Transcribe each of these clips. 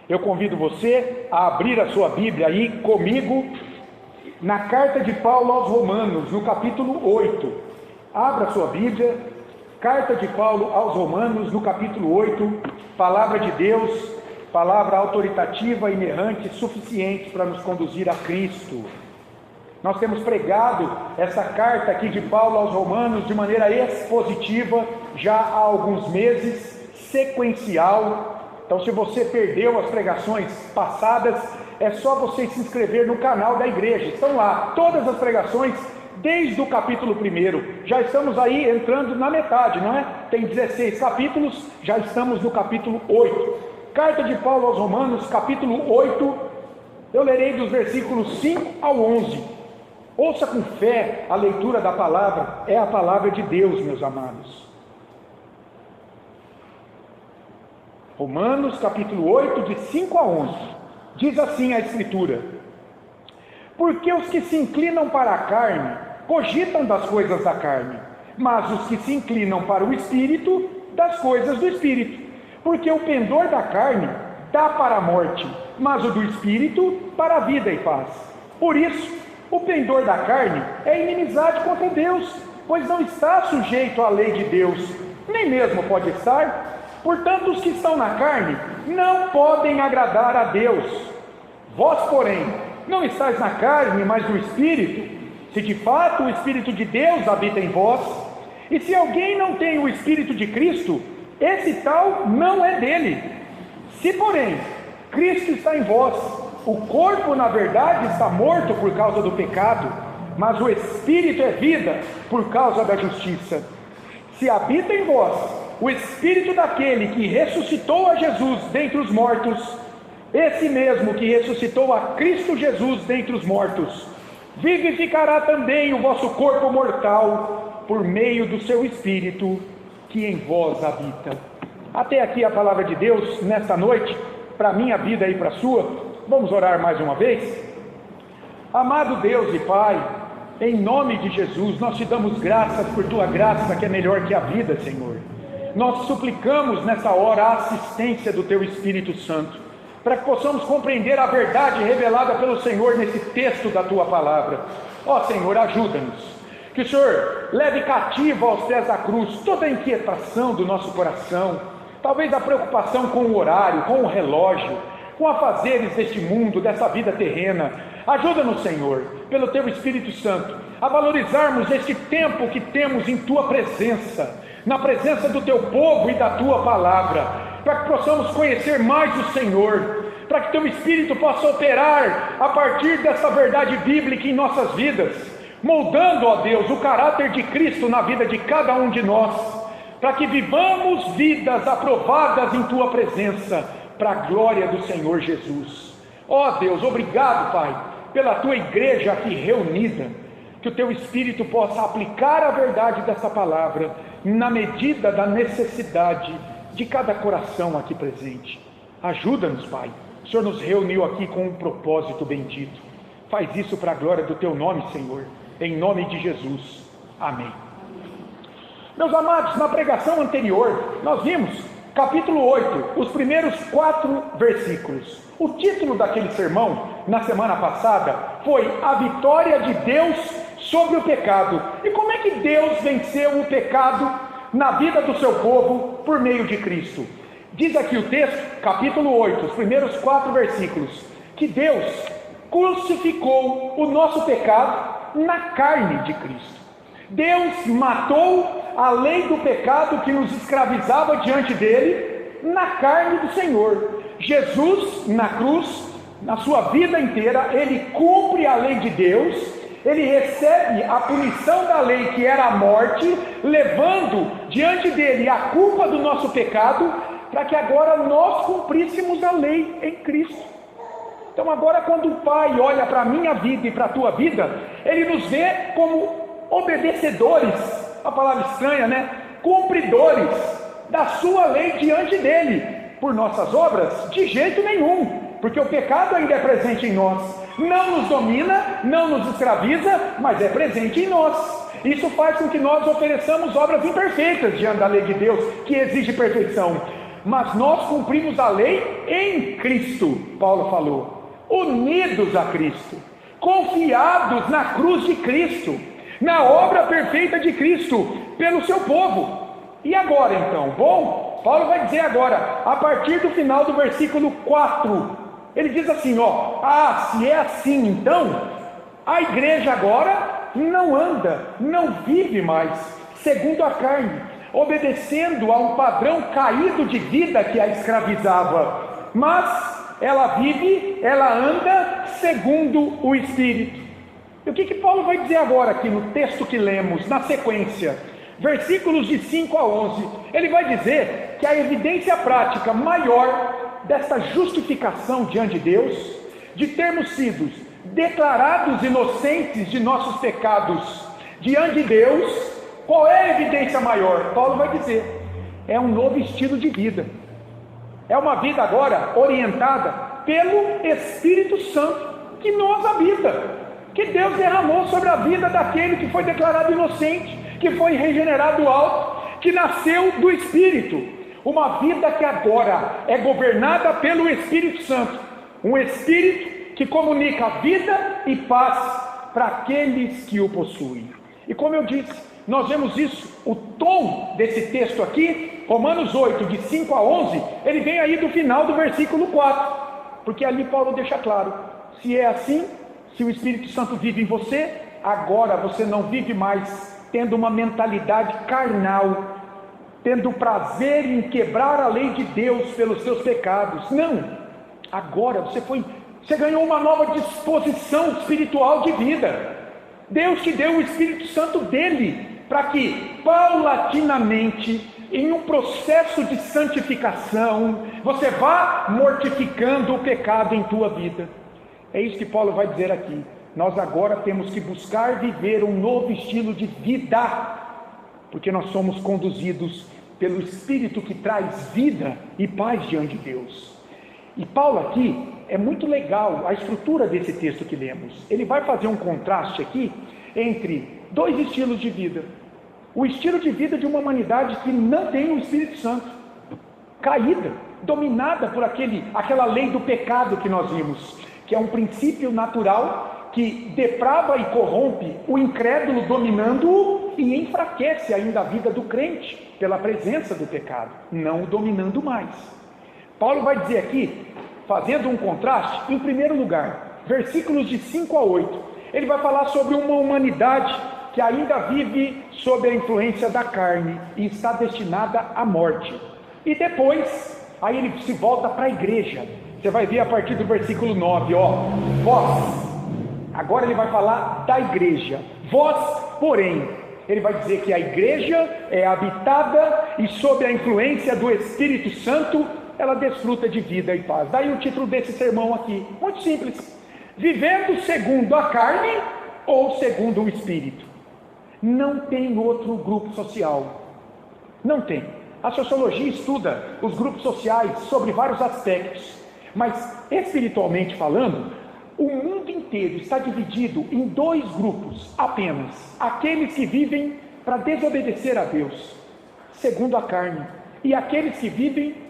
Eu convido você a abrir a sua Bíblia aí comigo na carta de Paulo aos Romanos, no capítulo 8. Abra a sua Bíblia, carta de Paulo aos Romanos, no capítulo 8, palavra de Deus, palavra autoritativa, inerrante, suficiente para nos conduzir a Cristo. Nós temos pregado essa carta aqui de Paulo aos Romanos de maneira expositiva já há alguns meses, sequencial. Então, se você perdeu as pregações passadas, é só você se inscrever no canal da igreja. Estão lá todas as pregações desde o capítulo 1. Já estamos aí entrando na metade, não é? Tem 16 capítulos, já estamos no capítulo 8. Carta de Paulo aos Romanos, capítulo 8, eu lerei dos versículos 5 ao 11. Ouça com fé a leitura da palavra, é a palavra de Deus, meus amados. Romanos capítulo 8, de 5 a 11, diz assim a Escritura: porque os que se inclinam para a carne, cogitam das coisas da carne, mas os que se inclinam para o Espírito, das coisas do Espírito. Porque o pendor da carne dá para a morte, mas o do Espírito para a vida e paz. Por isso, o pendor da carne é inimizade contra Deus, pois não está sujeito à lei de Deus, nem mesmo pode estar. Portanto, os que estão na carne não podem agradar a Deus. Vós, porém, não estáis na carne, mas no Espírito, se de fato o Espírito de Deus habita em vós. E se alguém não tem o Espírito de Cristo, esse tal não é dele. Se, porém, Cristo está em vós, o corpo, na verdade, está morto por causa do pecado, mas o Espírito é vida por causa da justiça. Se habita em vós o Espírito daquele que ressuscitou a Jesus dentre os mortos, esse mesmo que ressuscitou a Cristo Jesus dentre os mortos, vivificará também o vosso corpo mortal, por meio do seu Espírito que em vós habita. Até aqui a palavra de Deus nesta noite, para a minha vida e para a sua. Vamos orar mais uma vez? Amado Deus e Pai, em nome de Jesus, nós te damos graças por tua graça que é melhor que a vida, Senhor. Nós suplicamos nessa hora a assistência do teu Espírito Santo, para que possamos compreender a verdade revelada pelo Senhor nesse texto da tua palavra. Ó Senhor, ajuda-nos. Que o Senhor leve cativo aos pés da cruz toda a inquietação do nosso coração, talvez a preocupação com o horário, com o relógio, com afazeres deste mundo, dessa vida terrena. Ajuda-nos, Senhor, pelo teu Espírito Santo, a valorizarmos este tempo que temos em tua presença, na presença do teu povo e da tua palavra, para que possamos conhecer mais o Senhor, para que teu Espírito possa operar a partir dessa verdade bíblica em nossas vidas, moldando, ó Deus, o caráter de Cristo na vida de cada um de nós, para que vivamos vidas aprovadas em tua presença, para a glória do Senhor Jesus. Ó Deus, obrigado, Pai, pela tua igreja aqui reunida, que o teu Espírito possa aplicar a verdade dessa palavra na medida da necessidade de cada coração aqui presente. Ajuda-nos, Pai. O Senhor nos reuniu aqui com um propósito bendito. Faz isso para a glória do teu nome, Senhor, em nome de Jesus. Amém. Meus amados, na pregação anterior, nós vimos capítulo 8, os primeiros 4 versículos. O título daquele sermão, na semana passada, foi A Vitória de Deus sobre o Pecado. E como é que Deus venceu o pecado na vida do seu povo por meio de Cristo? Diz aqui o texto, capítulo 8, os primeiros 4 versículos, que Deus crucificou o nosso pecado na carne de Cristo. Deus matou a lei do pecado que nos escravizava diante dele na carne do Senhor. Jesus, na cruz, na sua vida inteira, ele cumpre a lei de Deus, ele recebe a punição da lei que era a morte, levando diante dele a culpa do nosso pecado, para que agora nós cumpríssemos a lei em Cristo. Então agora, quando o Pai olha para a minha vida e para a tua vida, ele nos vê como obedecedores, a palavra estranha, né? Cumpridores da sua lei diante dele. Por nossas obras? De jeito nenhum, porque o pecado ainda é presente em nós, não nos domina, não nos escraviza, mas é presente em nós. Isso faz com que nós ofereçamos obras imperfeitas diante da lei de Deus, que exige perfeição. mas nós cumprimos a lei em Cristo, Paulo falou, unidos a Cristo, confiados na cruz de Cristo, na obra perfeita de Cristo, pelo seu povo. E agora então? Bom, Paulo vai dizer agora, a partir do final do versículo 4, ele diz assim, se é assim então, a igreja agora não anda, não vive mais segundo a carne, obedecendo a um padrão caído de vida que a escravizava, mas ela vive, ela anda segundo o Espírito. E o que Paulo vai dizer agora aqui no texto que lemos, na sequência, versículos de 5 a 11, ele vai dizer que a evidência prática maior desta justificação diante de Deus, de termos sido declarados inocentes de nossos pecados diante de Deus, qual é a evidência maior? Paulo vai dizer, é um novo estilo de vida, é uma vida agora orientada pelo Espírito Santo que nos habita, que Deus derramou sobre a vida daquele que foi declarado inocente, que foi regenerado do alto, que nasceu do Espírito, uma vida que agora é governada pelo Espírito Santo, um Espírito que comunica vida e paz para aqueles que o possuem. E como eu disse, nós vemos isso, o tom desse texto aqui, Romanos 8, de 5 a 11, ele vem aí do final do versículo 4, porque ali Paulo deixa claro, se é assim, se o Espírito Santo vive em você, agora você não vive mais tendo uma mentalidade carnal, tendo prazer em quebrar a lei de Deus pelos seus pecados. Não, agora você ganhou uma nova disposição espiritual de vida. Deus te deu o Espírito Santo dele, para que paulatinamente, em um processo de santificação, você vá mortificando o pecado em tua vida. É isso que Paulo vai dizer aqui. Nós agora temos que buscar viver um novo estilo de vida, porque nós somos conduzidos pelo Espírito que traz vida e paz diante de Deus. E Paulo aqui, é muito legal a estrutura desse texto que lemos. Ele vai fazer um contraste aqui entre dois estilos de vida. O estilo de vida de uma humanidade que não tem o Espírito Santo, caída, dominada por aquela lei do pecado que nós vimos, que é um princípio natural que deprava e corrompe o incrédulo, dominando-o, e enfraquece ainda a vida do crente pela presença do pecado, não o dominando mais. Paulo vai dizer aqui, fazendo um contraste, em primeiro lugar, versículos de 5 a 8, ele vai falar sobre uma humanidade que ainda vive sob a influência da carne e está destinada à morte. E depois, aí ele se volta para a igreja. Você vai ver a partir do versículo 9, vós, agora ele vai falar da igreja, vós, porém, ele vai dizer que a igreja é habitada e sob a influência do Espírito Santo, ela desfruta de vida e paz. Daí o título desse sermão aqui, muito simples, vivendo segundo a carne ou segundo o Espírito. Não tem outro grupo social, não tem. A sociologia estuda os grupos sociais sobre vários aspectos, mas espiritualmente falando, o mundo inteiro está dividido em dois grupos apenas: aqueles que vivem para desobedecer a Deus, segundo a carne, e aqueles que vivem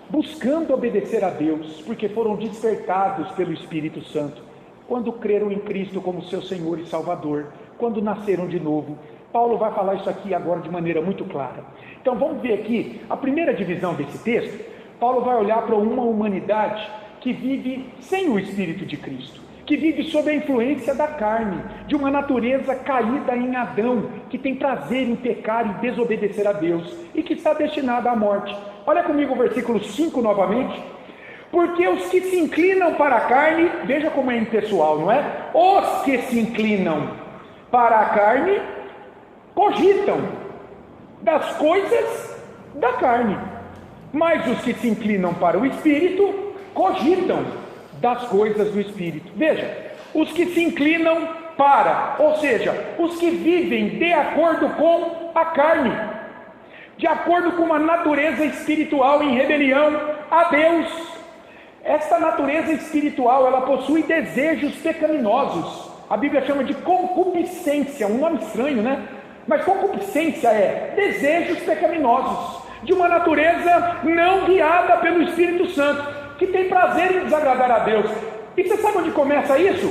buscando obedecer a Deus, porque foram despertados pelo Espírito Santo, quando creram em Cristo como seu Senhor e Salvador, quando nasceram de novo. Paulo vai falar isso aqui agora de maneira muito clara. Então vamos ver aqui, a primeira divisão desse texto. Paulo vai olhar para uma humanidade que vive sem o Espírito de Cristo, que vive sob a influência da carne, de uma natureza caída em Adão, que tem prazer em pecar e desobedecer a Deus, e que está destinada à morte. Olha comigo o versículo 5 novamente. Porque os que se inclinam para a carne, veja como é impessoal, não é? Os que se inclinam para a carne, cogitam das coisas da carne, mas os que se inclinam para o Espírito, cogitam das coisas do Espírito. Veja, os que se inclinam para, ou seja, os que vivem de acordo com a carne, de acordo com uma natureza espiritual em rebelião a Deus. Esta natureza espiritual, ela possui desejos pecaminosos. A Bíblia chama de concupiscência, um nome estranho, né? Mas concupiscência é desejos pecaminosos, de uma natureza não guiada pelo Espírito Santo, que tem prazer em desagradar a Deus. E você sabe onde começa isso?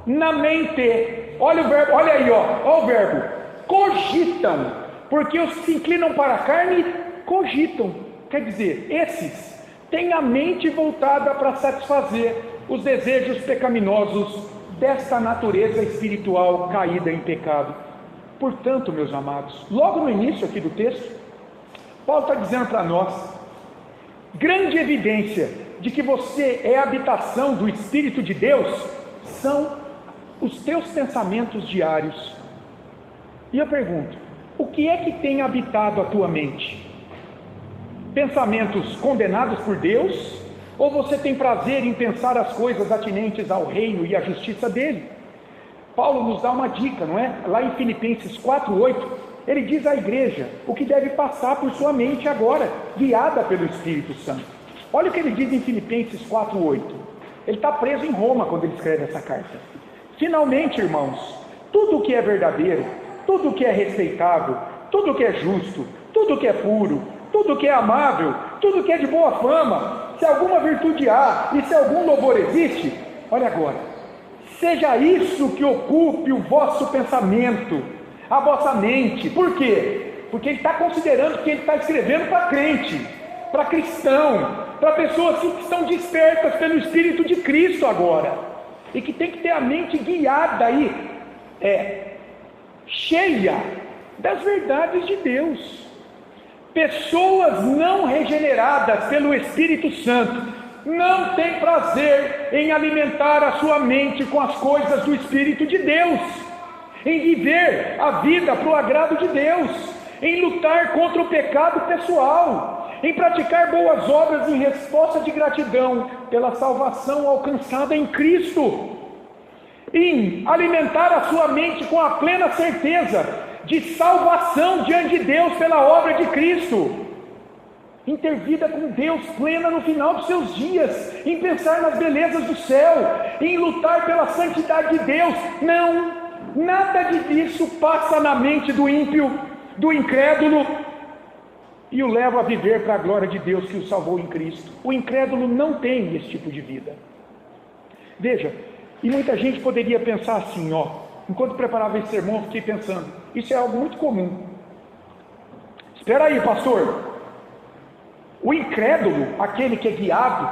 Na mente. Olha o verbo, olha aí, olha o verbo. Cogitam, porque os que se inclinam para a carne cogitam. Quer dizer, esses têm a mente voltada para satisfazer os desejos pecaminosos desta natureza espiritual caída em pecado. Portanto, meus amados, logo no início aqui do texto, Paulo está dizendo para nós, grande evidência de que você é a habitação do Espírito de Deus, são os teus pensamentos diários. E eu pergunto, o que é que tem habitado a tua mente? Pensamentos condenados por Deus? Ou você tem prazer em pensar as coisas atinentes ao reino e à justiça dele? Paulo nos dá uma dica, não é? Lá em Filipenses 4:8, ele diz à igreja o que deve passar por sua mente agora, guiada pelo Espírito Santo. Olha o que ele diz em Filipenses 4:8. Ele está preso em Roma quando ele escreve essa carta. Finalmente, irmãos, tudo o que é verdadeiro, tudo o que é respeitável, tudo o que é justo, tudo o que é puro, tudo o que é amável, tudo o que é de boa fama, se alguma virtude há e se algum louvor existe, olha agora, seja isso que ocupe o vosso pensamento, a vossa mente. Por quê? Porque ele está considerando que ele está escrevendo para crente, para cristão, para pessoas que estão despertas pelo Espírito de Cristo agora, e que tem que ter a mente guiada aí, cheia das verdades de Deus. Pessoas não regeneradas pelo Espírito Santo não têm prazer em alimentar a sua mente com as coisas do Espírito de Deus, em viver a vida para o agrado de Deus, em lutar contra o pecado pessoal, em praticar boas obras em resposta de gratidão pela salvação alcançada em Cristo, em alimentar a sua mente com a plena certeza de salvação diante de Deus pela obra de Cristo, em ter vida com Deus plena no final dos seus dias, em pensar nas belezas do céu, em lutar pela santidade de Deus. Não, nada disso passa na mente do ímpio, do incrédulo, e o leva a viver para a glória de Deus que o salvou em Cristo. O incrédulo não tem esse tipo de vida. Veja, e muita gente poderia pensar assim, enquanto preparava esse sermão, eu fiquei pensando, isso é algo muito comum. Espera aí, pastor, o incrédulo, aquele que é guiado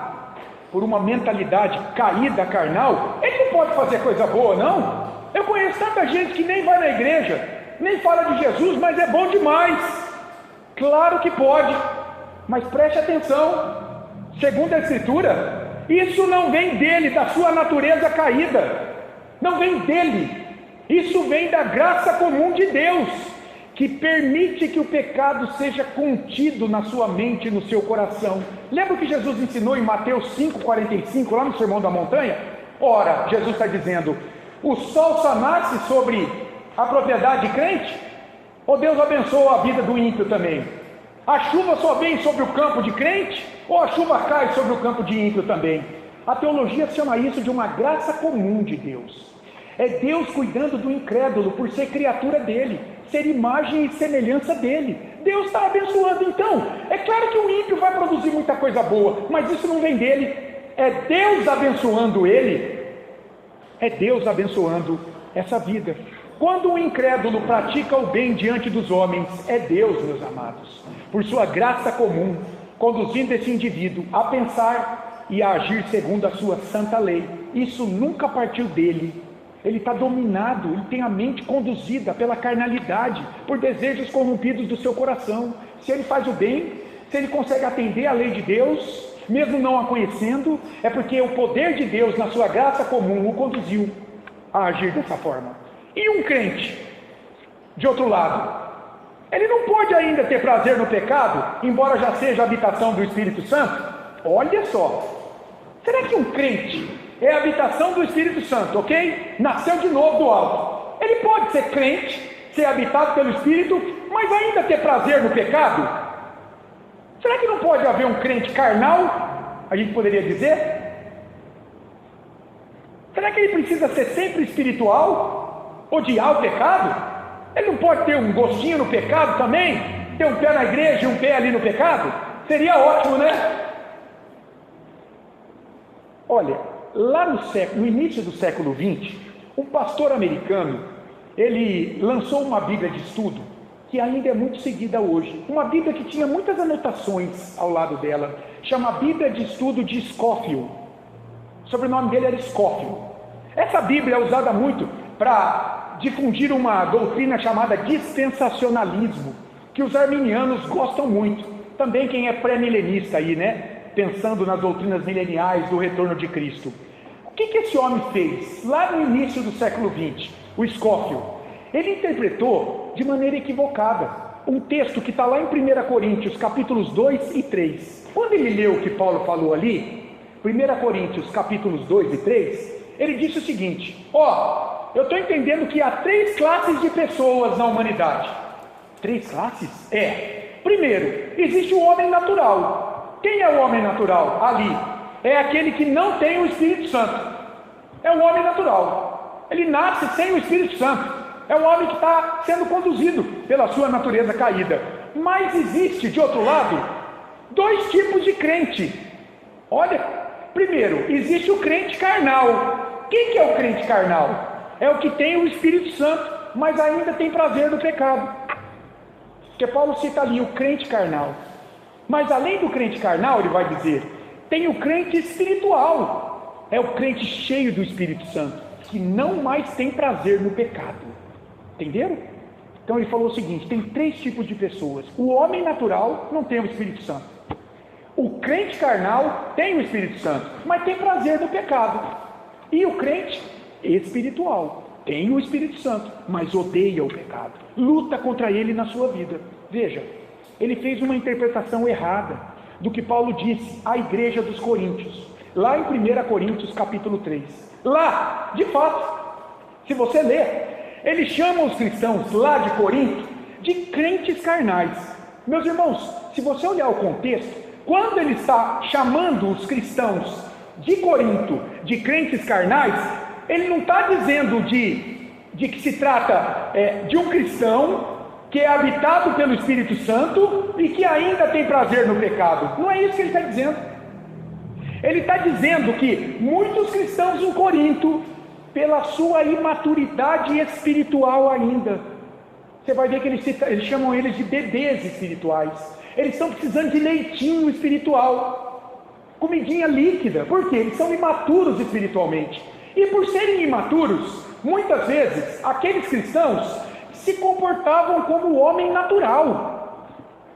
por uma mentalidade caída, carnal, ele não pode fazer coisa boa, não? Eu conheço tanta gente que nem vai na igreja, nem fala de Jesus, mas é bom demais. Claro que pode, mas preste atenção, segundo a Escritura, isso não vem dele, da sua natureza caída, não vem dele, isso vem da graça comum de Deus, que permite que o pecado seja contido na sua mente e no seu coração. Lembra o que Jesus ensinou em Mateus 5,45, lá no Sermão da Montanha? Ora, Jesus está dizendo, o sol só nasce sobre a propriedade crente? Ou Deus abençoa a vida do ímpio também? A chuva só vem sobre o campo de crente? Ou a chuva cai sobre o campo de ímpio também? A teologia chama isso de uma graça comum de Deus. É Deus cuidando do incrédulo por ser criatura dele, ser imagem e semelhança dele. Deus está abençoando. Então, é claro que o ímpio vai produzir muita coisa boa, mas isso não vem dele, é Deus abençoando ele, é Deus abençoando essa vida. Quando o incrédulo pratica o bem diante dos homens, é Deus, meus amados, por sua graça comum, conduzindo esse indivíduo a pensar e a agir segundo a sua santa lei. Isso nunca partiu dele. Ele está dominado, ele tem a mente conduzida pela carnalidade, por desejos corrompidos do seu coração. Se ele faz o bem, se ele consegue atender à lei de Deus, mesmo não a conhecendo, é porque o poder de Deus na sua graça comum o conduziu a agir dessa forma. E um crente, de outro lado, ele não pode ainda ter prazer no pecado, embora já seja a habitação do Espírito Santo? Olha só, será que um crente é a habitação do Espírito Santo, ok? Nasceu de novo do alto. Ele pode ser crente, ser habitado pelo Espírito, mas ainda ter prazer no pecado? Será que não pode haver um crente carnal? A gente poderia dizer? Será que ele precisa ser sempre espiritual? Odiar o pecado? Ele não pode ter um gostinho no pecado também? ter um pé na igreja e um pé ali no pecado? Seria ótimo, né? Olha, lá no início do século XX, um pastor americano, ele lançou uma Bíblia de estudo, que ainda é muito seguida hoje. Uma Bíblia que tinha muitas anotações ao lado dela, chama Bíblia de Estudo de Scofield. O sobrenome dele era Scofield. Essa Bíblia é usada muito para difundir uma doutrina chamada dispensacionalismo, que os arminianos gostam muito. Também quem é pré-milenista aí, né? Pensando nas doutrinas mileniais do retorno de Cristo. O que esse homem fez lá no início do século XX, o Scofield? Ele interpretou de maneira equivocada um texto que está lá em 1 Coríntios, capítulos 2 e 3. Quando ele leu o que Paulo falou ali, 1 Coríntios, capítulos 2 e 3, ele disse o seguinte: eu estou entendendo que há 3 classes de pessoas na humanidade. 3 classes? Primeiro, existe o homem natural. Quem é o homem natural? Ali. É aquele que não tem o Espírito Santo. É o homem natural. Ele nasce sem o Espírito Santo. É o homem que está sendo conduzido pela sua natureza caída. Mas existe, de outro lado, 2 tipos de crente. Olha, primeiro, existe o crente carnal. Quem que é o crente carnal? É o que tem o Espírito Santo, mas ainda tem prazer no pecado. Porque Paulo cita ali o crente carnal. Mas além do crente carnal, ele vai dizer, tem o crente espiritual. É o crente cheio do Espírito Santo, que não mais tem prazer no pecado. Entenderam? Então ele falou o seguinte, tem 3 tipos de pessoas. O homem natural não tem o Espírito Santo. O crente carnal tem o Espírito Santo, mas tem prazer no pecado. E o crente espiritual tem o Espírito Santo, mas odeia o pecado. Luta contra ele na sua vida. Veja, ele fez uma interpretação errada do que Paulo disse à igreja dos Coríntios, lá em 1 Coríntios capítulo 3. Lá, de fato, se você ler, ele chama os cristãos lá de Corinto de crentes carnais. Meus irmãos, se você olhar o contexto, quando ele está chamando os cristãos de Corinto de crentes carnais, ele não está dizendo de que se trata de um cristão que é habitado pelo Espírito Santo e que ainda tem prazer no pecado. Não é isso que ele está dizendo. Ele está dizendo que muitos cristãos em Corinto, pela sua imaturidade espiritual ainda, você vai ver que eles chamam eles de bebês espirituais. Eles estão precisando de leitinho espiritual, comidinha líquida. Por quê? Eles são imaturos espiritualmente. E por serem imaturos, muitas vezes, aqueles cristãos se comportavam como o homem natural,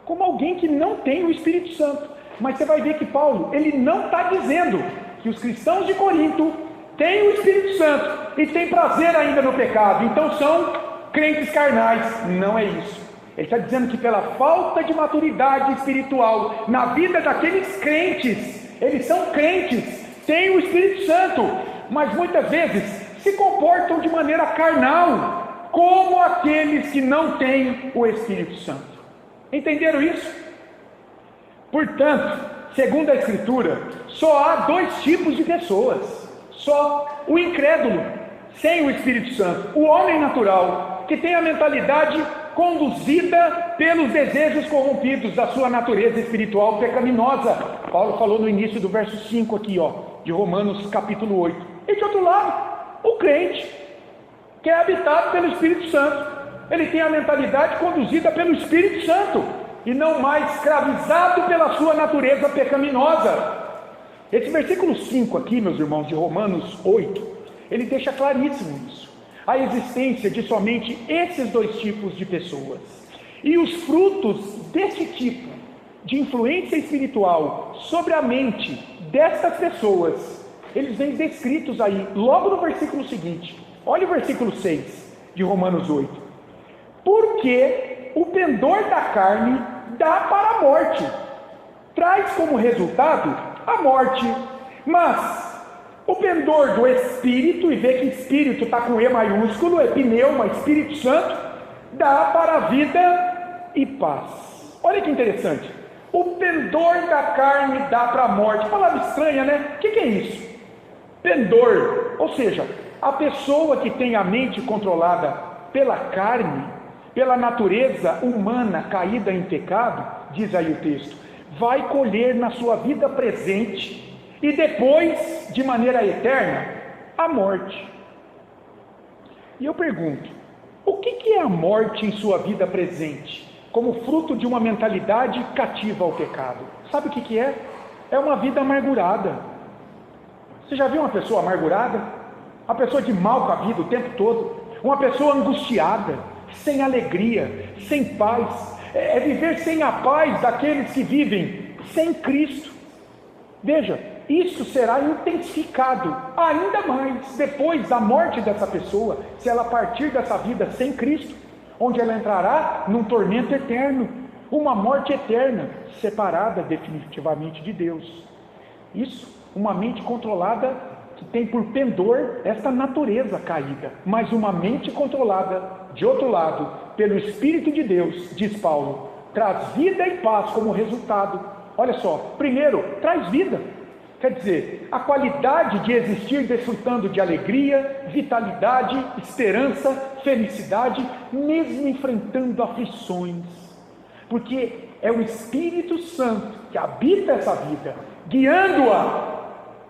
como alguém que não tem o Espírito Santo. Mas você vai ver que Paulo, ele não está dizendo que os cristãos de Corinto têm o Espírito Santo e têm prazer ainda no pecado, então são crentes carnais. Não é isso. Ele está dizendo que pela falta de maturidade espiritual na vida daqueles crentes, eles são crentes, têm o Espírito Santo, mas muitas vezes se comportam de maneira carnal, como aqueles que não têm o Espírito Santo. Entenderam isso? Portanto, segundo a Escritura, só há 2 tipos de pessoas. Só o incrédulo, sem o Espírito Santo. O homem natural, que tem a mentalidade conduzida pelos desejos corrompidos da sua natureza espiritual pecaminosa. Paulo falou no início do verso 5 aqui, de Romanos capítulo 8. E de outro lado, o crente, que é habitado pelo Espírito Santo. Ele tem a mentalidade conduzida pelo Espírito Santo e não mais escravizado pela sua natureza pecaminosa. Esse versículo 5 aqui, meus irmãos, de Romanos 8, ele deixa claríssimo isso. A existência de somente esses 2 tipos de pessoas. E os frutos desse tipo de influência espiritual sobre a mente dessas pessoas, eles vêm descritos aí, logo no versículo seguinte. Olha o versículo 6 de Romanos 8. Porque o pendor da carne dá para a morte, traz como resultado a morte. Mas o pendor do Espírito, e vê que Espírito está com E maiúsculo, é pneuma, Espírito Santo, dá para a vida e paz. Olha que interessante. O pendor da carne dá para a morte. Palavra estranha, né? O que é isso? Pendor, ou seja, a pessoa que tem a mente controlada pela carne pela natureza humana caída em pecado, diz aí o texto, vai colher na sua vida presente e depois, de maneira eterna, a morte. E eu pergunto, o que é a morte em sua vida presente, como fruto de uma mentalidade cativa ao pecado? Sabe o que é? É uma vida amargurada. Você já viu uma pessoa amargurada? Uma pessoa de mal com a vida o tempo todo? Uma pessoa angustiada, sem alegria, sem paz. É viver sem a paz daqueles que vivem sem Cristo. Veja, isso será intensificado ainda mais depois da morte dessa pessoa, se ela partir dessa vida sem Cristo, onde ela entrará num tormento eterno, uma morte eterna, separada definitivamente de Deus. Isso, uma mente controlada que tem por pendor esta natureza caída, mas uma mente controlada, de outro lado, pelo Espírito de Deus, diz Paulo, traz vida e paz como resultado. Olha só, primeiro, traz vida. Quer dizer, a qualidade de existir desfrutando de alegria, vitalidade, esperança, felicidade, mesmo enfrentando aflições. Porque é o Espírito Santo que habita essa vida, guiando-a.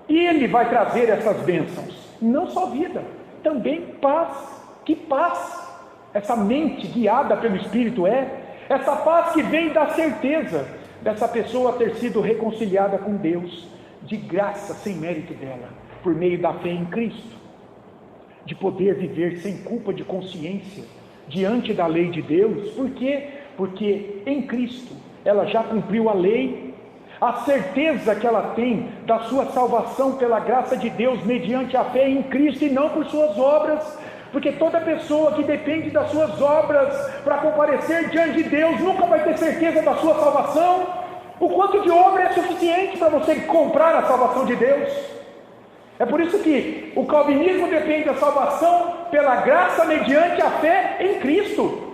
E Ele vai trazer essas bênçãos. Não só vida, também paz. Que paz essa mente guiada pelo Espírito é? Essa paz que vem da certeza dessa pessoa ter sido reconciliada com Deus, de graça, sem mérito dela, por meio da fé em Cristo, de poder viver sem culpa de consciência, diante da lei de Deus. Por quê? Porque em Cristo, ela já cumpriu a lei, a certeza que ela tem da sua salvação pela graça de Deus, mediante a fé em Cristo e não por suas obras, porque toda pessoa que depende das suas obras para comparecer diante de Deus, nunca vai ter certeza da sua salvação. O quanto de obra é suficiente para você comprar a salvação de Deus? É por isso que o calvinismo depende da salvação pela graça mediante a fé em Cristo.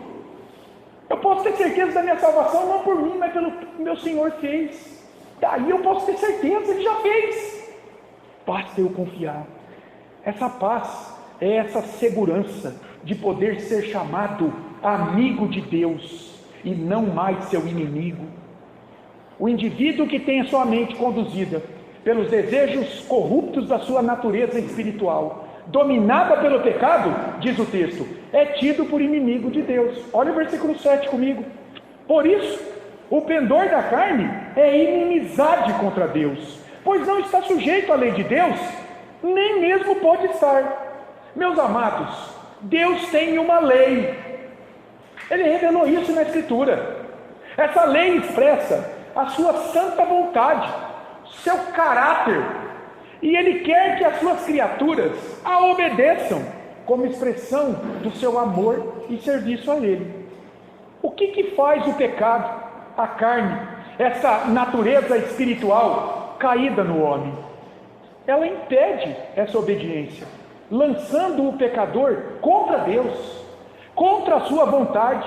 Eu posso ter certeza da minha salvação não por mim, mas pelo que meu Senhor fez. Daí eu posso ter certeza, Ele já fez. Basta eu confiar. Essa paz é essa segurança de poder ser chamado amigo de Deus e não mais seu inimigo. O indivíduo que tem a sua mente conduzida pelos desejos corruptos da sua natureza espiritual, dominada pelo pecado, diz o texto, é tido por inimigo de Deus. Olha o versículo 7 comigo. Por isso, o pendor da carne é inimizade contra Deus, pois não está sujeito à lei de Deus, nem mesmo pode estar. Meus amados, Deus tem uma lei. Ele revelou isso na Escritura. Essa lei expressa a sua santa vontade, seu caráter, e Ele quer que as suas criaturas a obedeçam como expressão do seu amor e serviço a Ele. O que faz o pecado, a carne, essa natureza espiritual caída no homem? Ela impede essa obediência, lançando o pecador contra Deus, contra a sua vontade,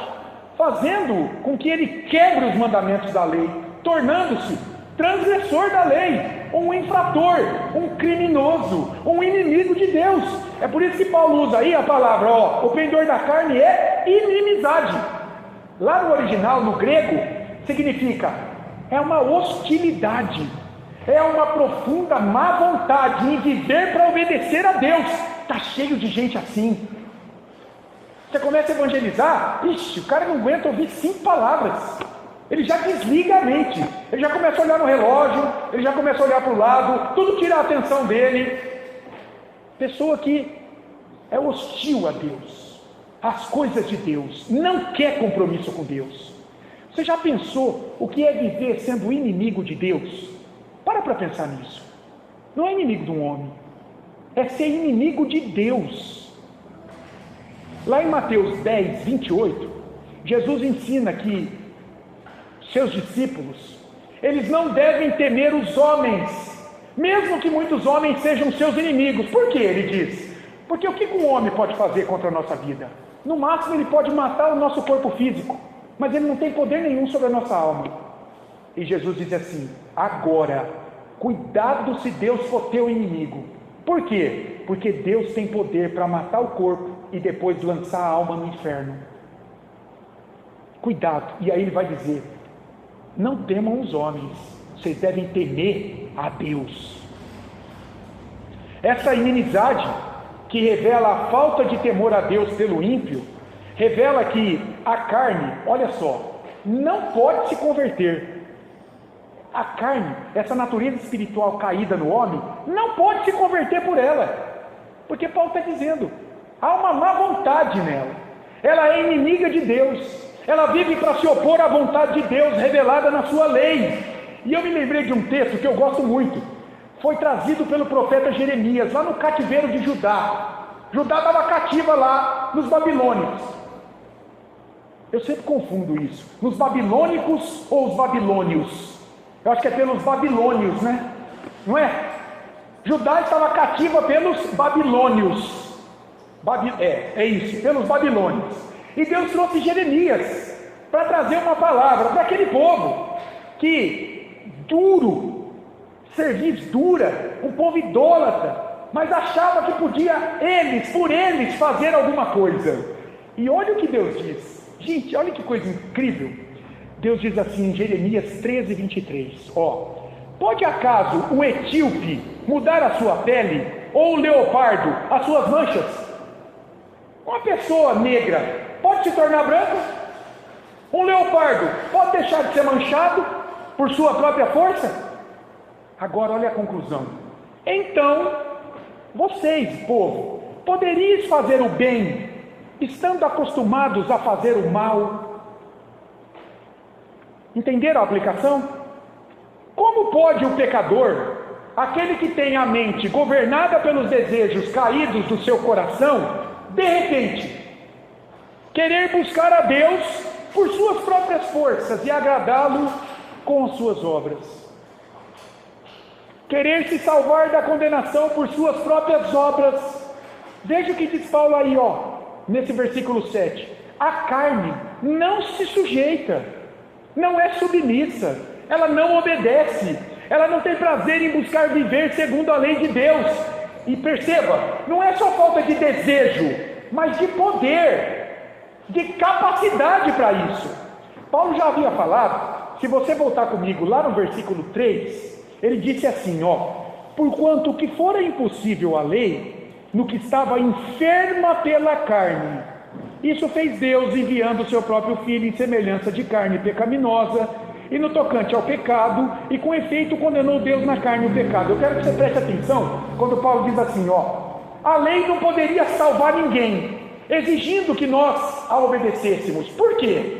fazendo com que ele quebre os mandamentos da lei, tornando-se transgressor da lei, um infrator, um criminoso, um inimigo de Deus. É por isso que Paulo usa aí a palavra, o pendor da carne é inimizade. Lá no original, no grego, significa, é uma hostilidade, é uma profunda má vontade em viver para obedecer a Deus. Está cheio de gente assim. Você começa a evangelizar, o cara não aguenta ouvir 5 palavras. Ele já desliga a mente, ele já começa a olhar no relógio, ele já começa a olhar para o lado, tudo tira a atenção dele. Pessoa que é hostil a Deus, às coisas de Deus, não quer compromisso com Deus. Você já pensou o que é viver sendo inimigo de Deus? Para pensar nisso. Não é inimigo de um homem, é ser inimigo de Deus. Lá em Mateus 10, 28, Jesus ensina que seus discípulos, eles não devem temer os homens, mesmo que muitos homens sejam seus inimigos. Por que ele diz? Porque o que um homem pode fazer contra a nossa vida? No máximo ele pode matar o nosso corpo físico, mas ele não tem poder nenhum sobre a nossa alma. E Jesus diz assim, agora, cuidado se Deus for teu inimigo. Por quê? Porque Deus tem poder para matar o corpo e depois lançar a alma no inferno. Cuidado. E aí ele vai dizer: não temam os homens, vocês devem temer a Deus. Essa inimizade que revela a falta de temor a Deus pelo ímpio, revela que a carne, olha só, não pode se converter. A carne, essa natureza espiritual caída no homem, não pode se converter por ela, porque Paulo está dizendo, há uma má vontade nela, ela é inimiga de Deus, ela vive para se opor à vontade de Deus revelada na sua lei. E eu me lembrei de um texto que eu gosto muito, foi trazido pelo profeta Jeremias, lá no cativeiro de Judá. Judá estava cativa lá nos babilônicos. Eu sempre confundo isso, nos babilônicos ou os babilônios? Eu acho que é pelos babilônios, né? Não é? Judá estava cativa pelos babilônios. É isso, pelos babilônios. E Deus trouxe Jeremias para trazer uma palavra para aquele povo que duro, serviço dura, um povo idólatra, mas achava que podia por eles fazer alguma coisa. E olha o que Deus diz. Gente, olha que coisa incrível. Deus diz assim em Jeremias 13, 23, pode acaso o etíope mudar a sua pele, ou o leopardo as suas manchas? Uma pessoa negra pode se tornar branca? Um leopardo pode deixar de ser manchado por sua própria força? Agora olha a conclusão. Então, vocês, povo, poderiam fazer o bem, estando acostumados a fazer o mal? Entenderam a aplicação? Como pode o pecador, aquele que tem a mente governada pelos desejos caídos do seu coração, de repente, querer buscar a Deus por suas próprias forças e agradá-lo com as suas obras? Querer se salvar da condenação por suas próprias obras. Veja o que diz Paulo aí, nesse versículo 7. A carne não se sujeita, não é submissa, ela não obedece, ela não tem prazer em buscar viver segundo a lei de Deus. E perceba, não é só falta de desejo, mas de poder, de capacidade para isso. Paulo já havia falado, se você voltar comigo lá no versículo 3, ele disse assim, porquanto o que fora impossível à lei, no que estava enferma pela carne, isso fez Deus enviando o seu próprio Filho em semelhança de carne pecaminosa, e no tocante ao pecado, e com efeito condenou Deus na carne o pecado. Eu quero que você preste atenção, quando Paulo diz assim, a lei não poderia salvar ninguém, exigindo que nós a obedecêssemos. Por quê?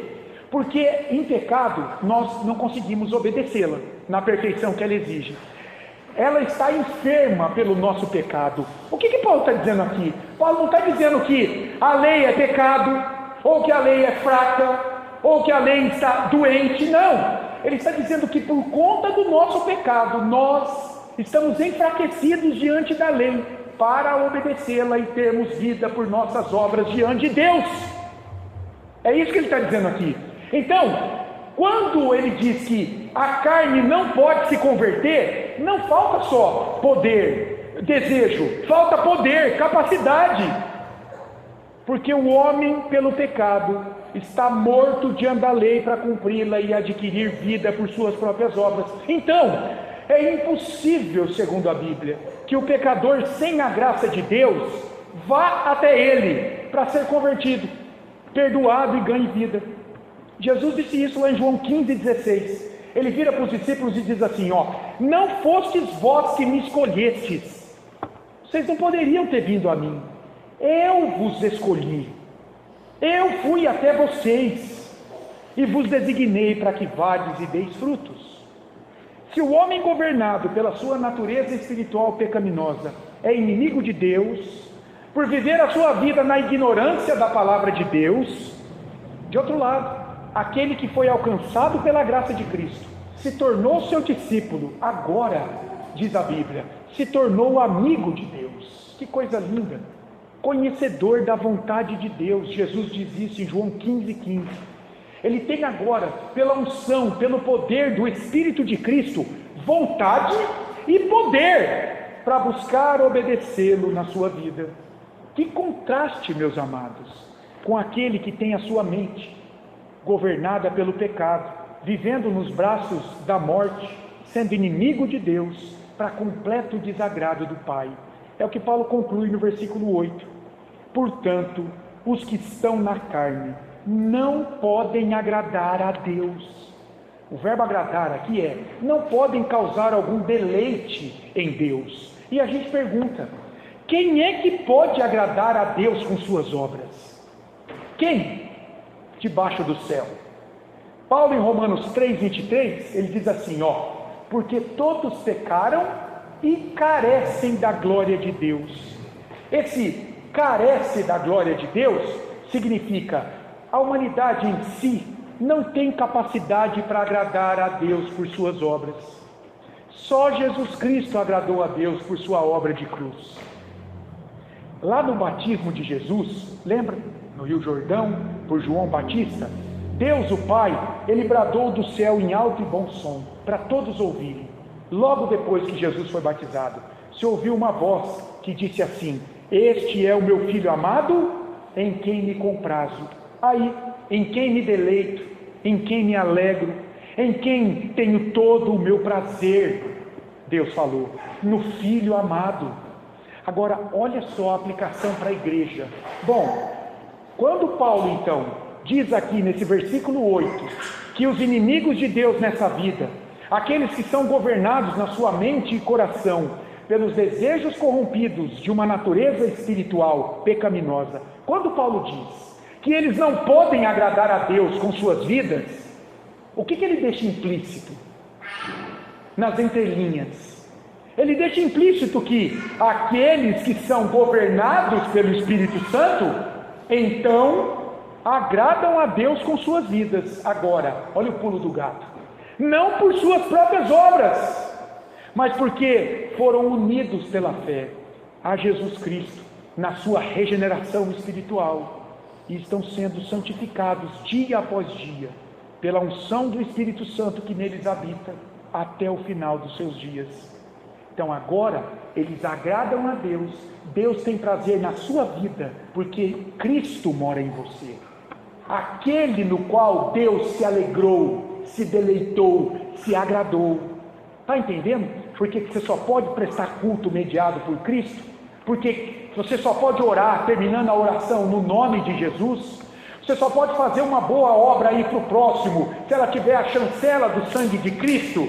Porque em pecado nós não conseguimos obedecê-la na perfeição que ela exige. Ela está enferma pelo nosso pecado. O que Paulo está dizendo aqui? Paulo não está dizendo que a lei é pecado, ou que a lei é fraca, ou que a lei está doente. Não, ele está dizendo que por conta do nosso pecado, nós estamos enfraquecidos diante da lei, para obedecê-la e termos vida por nossas obras diante de Deus. É isso que ele está dizendo aqui. Então, quando ele diz que a carne não pode se converter, não falta só poder, desejo, falta poder, capacidade, porque o homem pelo pecado está morto diante da lei para cumpri-la e adquirir vida por suas próprias obras. Então, é impossível, segundo a Bíblia, que o pecador sem a graça de Deus vá até ele para ser convertido, perdoado e ganhe vida. Jesus disse isso lá em João 15,16. Ele vira para os discípulos e diz assim, não fostes vós que me escolhestes, vocês não poderiam ter vindo a mim, eu vos escolhi, eu fui até vocês e vos designei para que vades e deis frutos. Se o homem governado pela sua natureza espiritual pecaminosa é inimigo de Deus, por viver a sua vida na ignorância da palavra de Deus, de outro lado, aquele que foi alcançado pela graça de Cristo, se tornou seu discípulo, agora, diz a Bíblia, se tornou amigo de Deus. Que coisa linda! Conhecedor da vontade de Deus. Jesus diz isso em João 15,15. Ele tem agora, pela unção, pelo poder do Espírito de Cristo, vontade e poder para buscar obedecê-lo na sua vida. Que contraste, meus amados, com aquele que tem a sua mente governada pelo pecado, vivendo nos braços da morte, sendo inimigo de Deus, para completo desagrado do Pai. É o que Paulo conclui no versículo 8. Portanto, os que estão na carne não podem agradar a Deus. O verbo agradar aqui é, não podem causar algum deleite em Deus. E a gente pergunta, quem é que pode agradar a Deus com suas obras? Quem? Debaixo do céu. Paulo em Romanos 3:23, ele diz assim, porque todos pecaram e carecem da glória de Deus. Esse carece da glória de Deus significa a humanidade em si não tem capacidade para agradar a Deus por suas obras. Só Jesus Cristo agradou a Deus por sua obra de cruz. Lá no batismo de Jesus, lembra? No Rio Jordão, por João Batista, Deus o Pai, ele bradou do céu em alto e bom som, para todos ouvirem. Logo depois que Jesus foi batizado, se ouviu uma voz que disse assim, este é o meu Filho amado, em quem me comprazo. Aí, em quem me deleito, em quem me alegro, em quem tenho todo o meu prazer, Deus falou, no Filho amado. Agora, olha só a aplicação para a igreja. Bom, quando Paulo, então, diz aqui nesse versículo 8, que os inimigos de Deus nessa vida, aqueles que são governados na sua mente e coração, pelos desejos corrompidos de uma natureza espiritual pecaminosa, quando Paulo diz que eles não podem agradar a Deus com suas vidas, o que ele deixa implícito? Nas entrelinhas. Ele deixa implícito que aqueles que são governados pelo Espírito Santo, então agradam a Deus com suas vidas. Agora, olha o pulo do gato. Não por suas próprias obras, mas porque foram unidos pela fé a Jesus Cristo, na sua regeneração espiritual, e estão sendo santificados dia após dia, pela unção do Espírito Santo que neles habita, até o final dos seus dias. Então agora, eles agradam a Deus, Deus tem prazer na sua vida, porque Cristo mora em você. Aquele no qual Deus se alegrou, se deleitou, se agradou. Está entendendo? Porque você só pode prestar culto mediado por Cristo, porque você só pode orar, terminando a oração no nome de Jesus. Você só pode fazer uma boa obra aí para o próximo, se ela tiver a chancela do sangue de Cristo.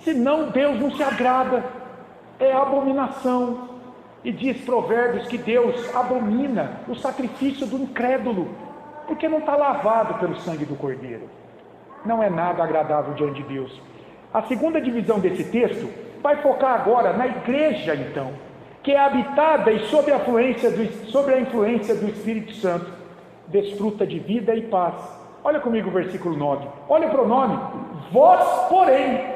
Senão Deus não se agrada, é abominação. E diz Provérbios que Deus abomina o sacrifício do incrédulo, porque não está lavado pelo sangue do Cordeiro. Não é nada agradável diante de Deus. A segunda divisão desse texto vai focar agora na igreja, então, que é habitada e sob a influência do Espírito Santo, desfruta de vida e paz. Olha comigo o versículo 9. Olha o pronome, vós, porém.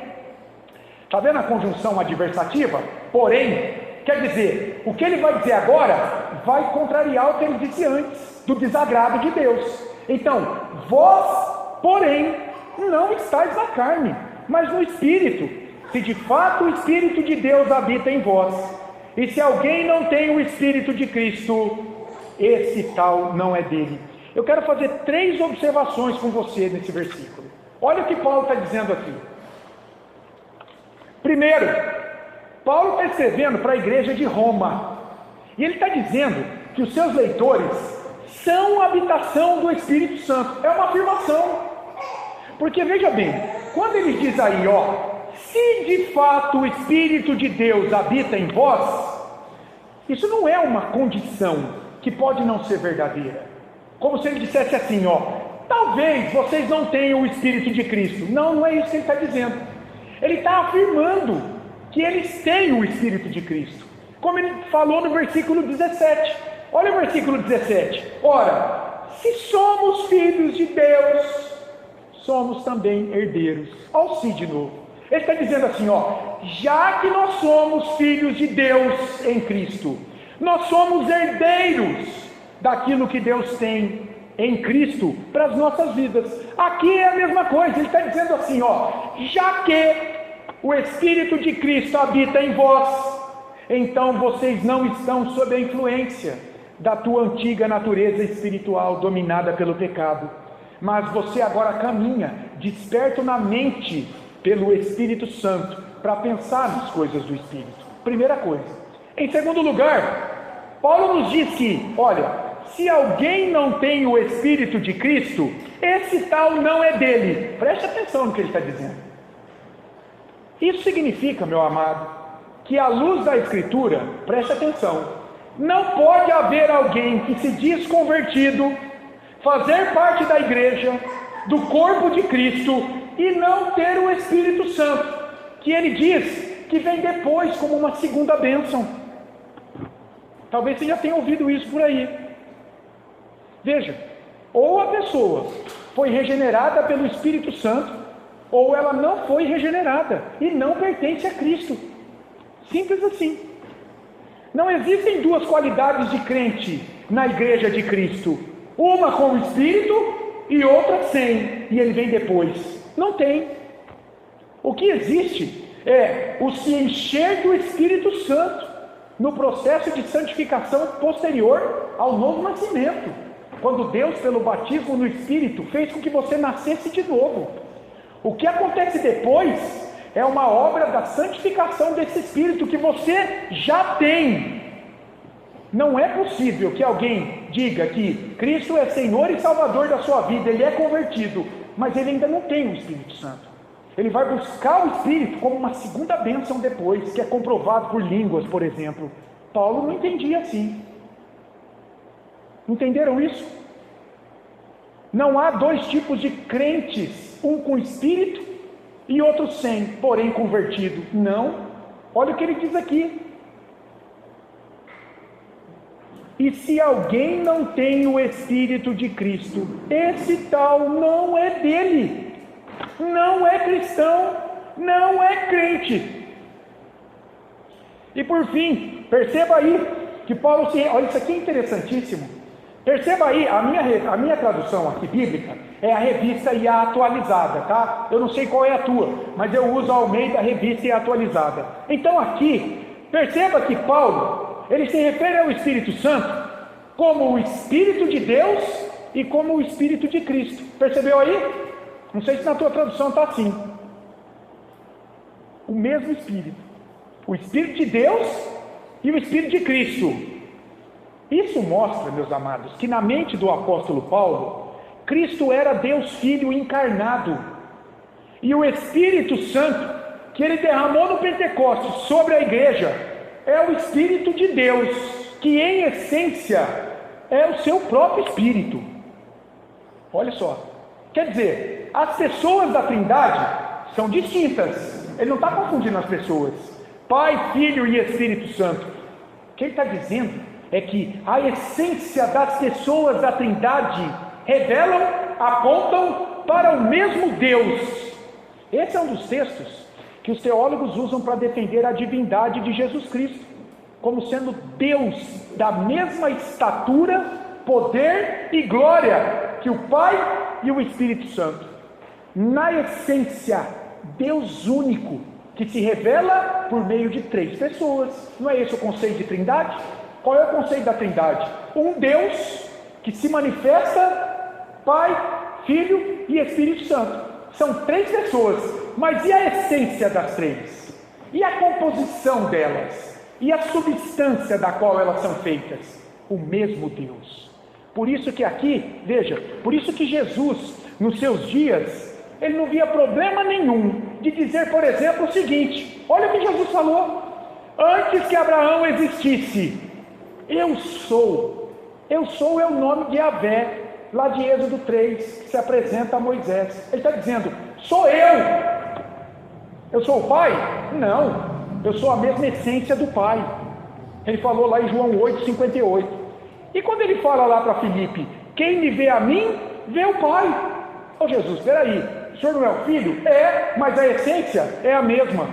Está vendo a conjunção adversativa? Porém, quer dizer, o que ele vai dizer agora vai contrariar o que ele disse antes, do desagrado de Deus. Então, vós, porém, não estáis na carne, mas no Espírito, se de fato o Espírito de Deus habita em vós. E se alguém não tem o Espírito de Cristo, esse tal não é dele. Eu quero fazer 3 observações com você nesse versículo. Olha o que Paulo está dizendo aqui. Primeiro, Paulo está escrevendo para a igreja de Roma, e ele está dizendo que os seus leitores são a habitação do Espírito Santo. É uma afirmação, porque veja bem, quando ele diz aí, se de fato o Espírito de Deus habita em vós, isso não é uma condição que pode não ser verdadeira, como se ele dissesse assim, talvez vocês não tenham o Espírito de Cristo. Não é isso que ele está dizendo. Ele está afirmando que eles têm o Espírito de Cristo, como ele falou no versículo 17. Olha o versículo 17. Ora, se somos filhos de Deus, somos também herdeiros. Olha o de novo. Ele está dizendo assim, já que nós somos filhos de Deus em Cristo, nós somos herdeiros daquilo que Deus tem em Cristo para as nossas vidas. Aqui é a mesma coisa. Ele está dizendo assim, já que o Espírito de Cristo habita em vós, então vocês não estão sob a influência da tua antiga natureza espiritual dominada pelo pecado. mas você agora caminha, desperto na mente pelo Espírito Santo, para pensar nas coisas do Espírito. Primeira coisa. Em segundo lugar, Paulo nos diz que, olha, se alguém não tem o Espírito de Cristo, esse tal não é dele. Preste atenção no que ele está dizendo. Isso significa, meu amado, que à luz da Escritura, preste atenção, não pode haver alguém que se diz convertido, fazer parte da igreja, do corpo de Cristo, e não ter o Espírito Santo, que ele diz que vem depois como uma segunda bênção. Talvez você já tenha ouvido isso por aí. Veja, ou a pessoa foi regenerada pelo Espírito Santo, ou ela não foi regenerada e não pertence a Cristo. Simples assim. Não existem duas qualidades de crente na igreja de Cristo. Uma com o Espírito e outra sem, e ele vem depois. Não tem. O que existe é o se encher do Espírito Santo no processo de santificação posterior ao novo nascimento. Quando Deus, pelo batismo no Espírito, fez com que você nascesse de novo. O que acontece depois é uma obra da santificação desse Espírito que você já tem. Não é possível que alguém diga que Cristo é Senhor e Salvador da sua vida, ele é convertido, mas ele ainda não tem o Espírito Santo. Ele vai buscar o Espírito como uma segunda bênção depois, que é comprovado por línguas, por exemplo. Paulo não entendia assim. Entenderam isso? Não há dois tipos de crentes, um com Espírito e outro sem, porém convertido. Não. Olha o que ele diz aqui. E se alguém não tem o Espírito de Cristo, esse tal não é dele, não é cristão, não é crente. E por fim, perceba aí que Paulo olha, isso aqui é interessantíssimo. Perceba aí, a minha tradução aqui bíblica é a Revista e a Atualizada, tá? Eu não sei qual é a tua, mas eu uso a Almeida, Revista e Atualizada. Então aqui, perceba que Paulo, ele se refere ao Espírito Santo como o Espírito de Deus e como o Espírito de Cristo. Percebeu aí? Não sei se na tua tradução está assim. O mesmo Espírito. O Espírito de Deus e o Espírito de Cristo. Isso mostra, meus amados, que na mente do apóstolo Paulo, Cristo era Deus Filho encarnado. E o Espírito Santo, que ele derramou no Pentecostes sobre a igreja, é o Espírito de Deus, que em essência é o seu próprio Espírito. Olha só. Quer dizer, as pessoas da Trindade são distintas. Ele não está confundindo as pessoas. Pai, Filho e Espírito Santo. O que ele está dizendo é que a essência das pessoas da Trindade revelam, apontam para o mesmo Deus. Esse é um dos textos que os teólogos usam para defender a divindade de Jesus Cristo, como sendo Deus da mesma estatura, poder e glória que o Pai e o Espírito Santo. Na essência, Deus único, que se revela por meio de três pessoas. Não é esse o conceito de Trindade? Qual é o conceito da Trindade? Um Deus que se manifesta, Pai, Filho e Espírito Santo. São três pessoas, mas e a essência das três? E a composição delas? E a substância da qual elas são feitas? O mesmo Deus. Por isso que aqui, veja, por isso que Jesus, nos seus dias, ele não via problema nenhum de dizer, por exemplo, o seguinte: olha o que Jesus falou: antes que Abraão existisse, eu sou é o nome de Yahvé, lá de Êxodo 3, que se apresenta a Moisés. Ele está dizendo, sou eu sou o Pai? Não, eu sou a mesma essência do Pai. Ele falou lá em João 8,58. E quando ele fala lá para Filipe, quem me vê a mim, vê o Pai. Ô Jesus, espera aí, o senhor não é o Filho? É, mas a essência é a mesma.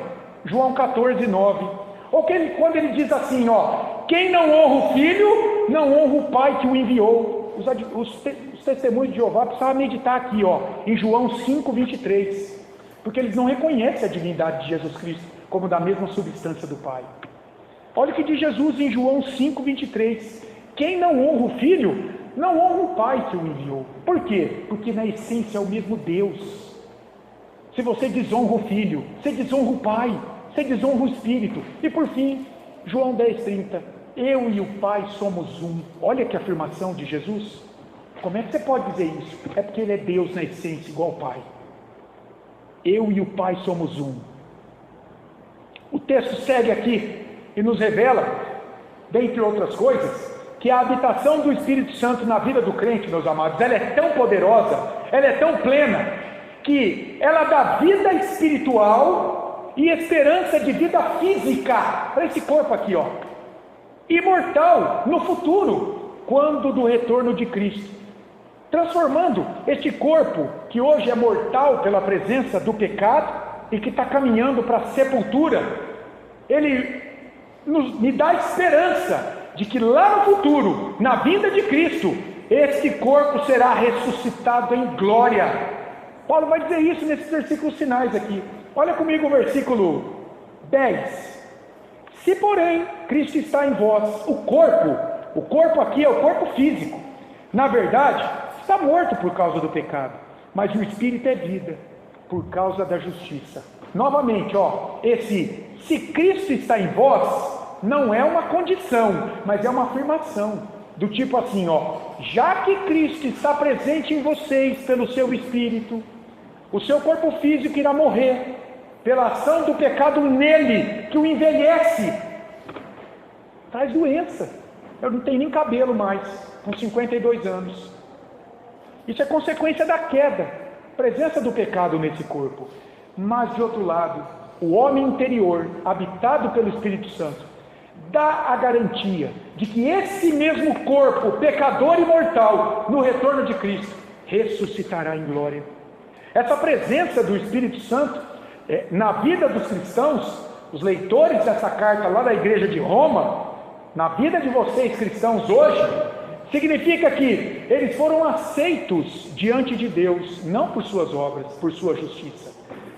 João 14,9. Ou quando ele diz assim, ó, quem não honra o Filho, não honra o Pai que o enviou. Os testemunhos de Jeová precisavam meditar aqui, ó, em João 5,23. Porque eles não reconhecem a divindade de Jesus Cristo como da mesma substância do Pai. Olha o que diz Jesus em João 5,23. Quem não honra o Filho, não honra o Pai que o enviou. Por quê? Porque na essência é o mesmo Deus. Se você desonra o Filho, você desonra o Pai, você desonra o Espírito. E por fim, João 10,30, eu e o Pai somos um. Olha que afirmação de Jesus. Como é que você pode dizer isso? É porque Ele é Deus na essência, igual ao Pai. Eu e o Pai somos um. O texto segue aqui e nos revela, dentre outras coisas, que a habitação do Espírito Santo na vida do crente, meus amados, ela é tão poderosa, ela é tão plena, que ela dá vida espiritual e esperança de vida física para esse corpo aqui, ó, imortal no futuro, quando do retorno de Cristo, transformando este corpo que hoje é mortal pela presença do pecado e que está caminhando para a sepultura. Ele me dá esperança de que lá no futuro, na vinda de Cristo, este corpo será ressuscitado em glória. Paulo vai dizer isso nesses versículos finais aqui. Olha comigo o versículo 10. Se porém Cristo está em vós, o corpo aqui é o corpo físico, na verdade está morto por causa do pecado, mas o espírito é vida por causa da justiça. Novamente, ó, se Cristo está em vós, não é uma condição, mas é uma afirmação, do tipo assim, ó, já que Cristo está presente em vocês pelo seu Espírito, o seu corpo físico irá morrer, pela ação do pecado nele, que o envelhece, traz doença. Eu não tenho nem cabelo mais, com 52 anos. Isso é consequência da queda, presença do pecado nesse corpo. Mas de outro lado, o homem interior, habitado pelo Espírito Santo, dá a garantia de que esse mesmo corpo, pecador e mortal, no retorno de Cristo, ressuscitará em glória. Essa presença do Espírito Santo na vida dos cristãos, os leitores dessa carta lá da igreja de Roma, na vida de vocês cristãos hoje, significa que eles foram aceitos diante de Deus, não por suas obras, por sua justiça,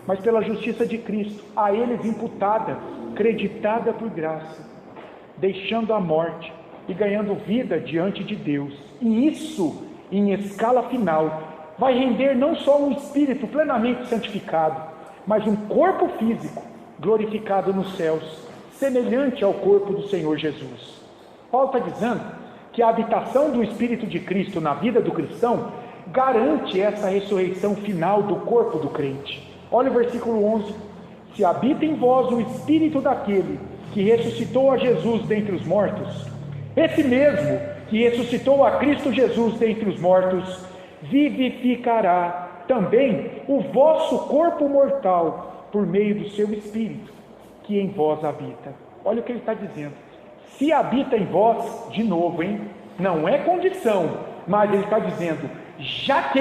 mas pela justiça de Cristo, a eles imputada, creditada por graça, deixando a morte e ganhando vida diante de Deus. E isso, em escala final, vai render não só um espírito plenamente santificado, mas um corpo físico glorificado nos céus, semelhante ao corpo do Senhor Jesus. Paulo está dizendo que a habitação do Espírito de Cristo na vida do cristão garante essa ressurreição final do corpo do crente. Olha o versículo 11. Se habita em vós o Espírito daquele que ressuscitou a Jesus dentre os mortos, esse mesmo que ressuscitou a Cristo Jesus dentre os mortos, vivificará também o vosso corpo mortal por meio do seu Espírito que em vós habita. Olha o que ele está dizendo. Se habita em vós, de novo, hein? Não é condição, mas ele está dizendo, já que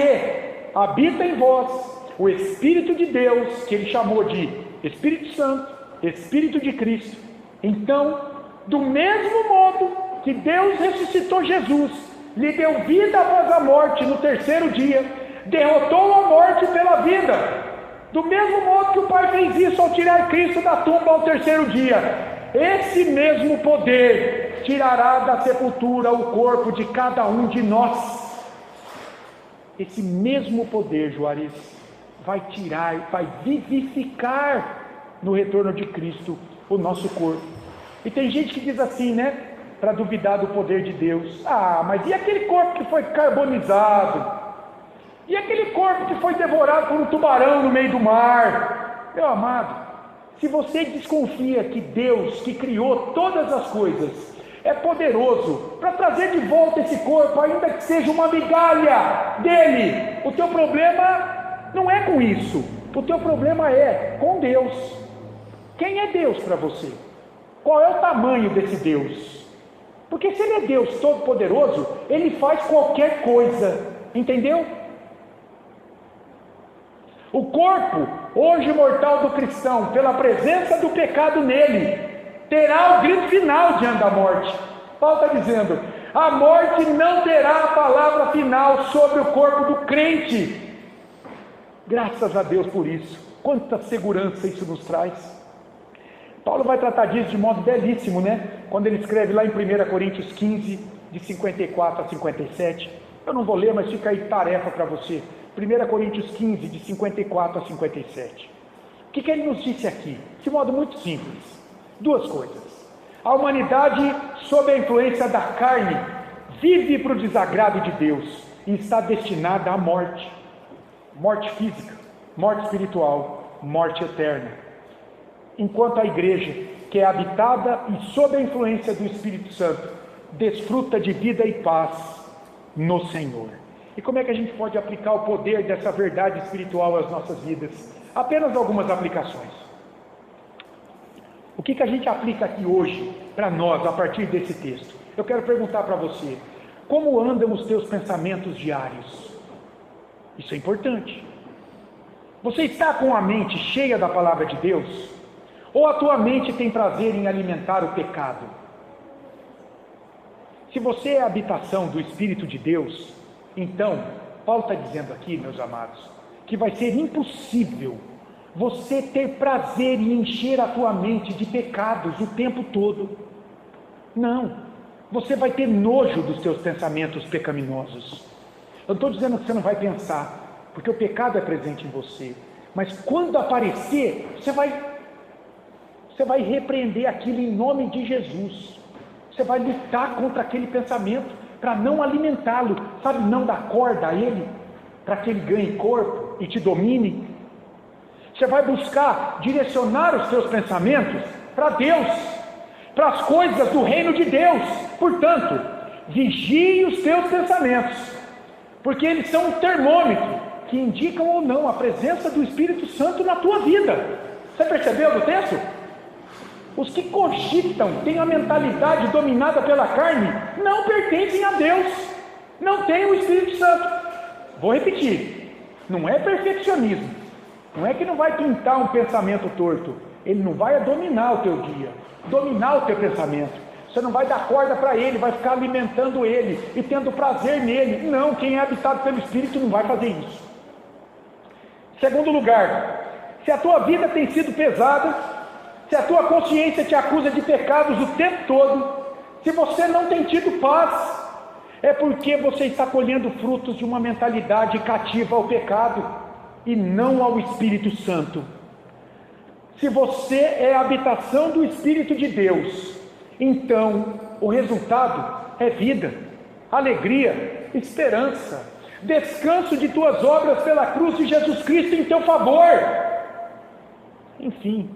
habita em vós o Espírito de Deus, que ele chamou de Espírito Santo, Espírito de Cristo, então, do mesmo modo que Deus ressuscitou Jesus, lhe deu vida após a morte no terceiro dia, derrotou a morte pela vida, do mesmo modo que o Pai fez isso ao tirar Cristo da tumba ao terceiro dia, esse mesmo poder tirará da sepultura o corpo de cada um de nós. Esse mesmo poder, Juarez, vai tirar, vai vivificar no retorno de Cristo o nosso corpo. E tem gente que diz assim, né, para duvidar do poder de Deus: ah, mas e aquele corpo que foi carbonizado? E aquele corpo que foi devorado por um tubarão no meio do mar? Meu amado, se você desconfia que Deus, que criou todas as coisas, é poderoso para trazer de volta esse corpo, ainda que seja uma migalha dele, o teu problema não é com isso, o teu problema é com Deus. Quem é Deus para você? Qual é o tamanho desse Deus? Porque se ele é Deus todo-poderoso, ele faz qualquer coisa, entendeu? O corpo, hoje mortal do cristão, pela presença do pecado nele, terá o grito final diante da morte. Paulo está dizendo, a morte não terá a palavra final sobre o corpo do crente. Graças a Deus por isso. Quanta segurança isso nos traz. Paulo vai tratar disso de modo belíssimo, né? Quando ele escreve lá em 1 Coríntios 15, de 54 a 57. Eu não vou ler, mas fica aí tarefa para você. 1 Coríntios 15, de 54 a 57. O que ele nos disse aqui? De modo muito simples. Duas coisas. A humanidade, sob a influência da carne, vive para o desagrado de Deus e está destinada à morte. Morte física, morte espiritual, morte eterna. Enquanto a igreja, que é habitada e sob a influência do Espírito Santo, desfruta de vida e paz no Senhor. E como é que a gente pode aplicar o poder dessa verdade espiritual às nossas vidas? Apenas algumas aplicações. O que a gente aplica aqui hoje para nós, a partir desse texto? Eu quero perguntar para você, como andam os teus pensamentos diários? Isso é importante. Você está com a mente cheia da palavra de Deus? Ou a tua mente tem prazer em alimentar o pecado? Se você é a habitação do Espírito de Deus, então, Paulo está dizendo aqui, meus amados, que vai ser impossível você ter prazer em encher a tua mente de pecados o tempo todo. Não, você vai ter nojo dos teus pensamentos pecaminosos. Eu não estou dizendo que você não vai pensar, porque o pecado é presente em você, mas quando aparecer, você vai repreender aquilo em nome de Jesus. Você vai lutar contra aquele pensamento para não alimentá-lo, sabe, não dar corda a ele, para que ele ganhe corpo e te domine. Você vai buscar direcionar os seus pensamentos para Deus, para as coisas do reino de Deus. Portanto, vigie os teus pensamentos, porque eles são um termômetro que indicam ou não a presença do Espírito Santo na tua vida. Você percebeu do texto? Os que cogitam, têm a mentalidade dominada pela carne, não pertencem a Deus, não têm o Espírito Santo. Vou repetir, não é perfeccionismo, não é que não vai pintar um pensamento torto, ele não vai dominar o teu dia, dominar o teu pensamento. Você não vai dar corda para ele, vai ficar alimentando ele e tendo prazer nele. Não, quem é habitado pelo Espírito não vai fazer isso. Segundo lugar, se a tua vida tem sido pesada, se a tua consciência te acusa de pecados o tempo todo, se você não tem tido paz, é porque você está colhendo frutos de uma mentalidade cativa ao pecado e não ao Espírito Santo. Se você é a habitação do Espírito de Deus, então o resultado é vida, alegria, esperança, descanso de tuas obras pela cruz de Jesus Cristo em teu favor. Enfim,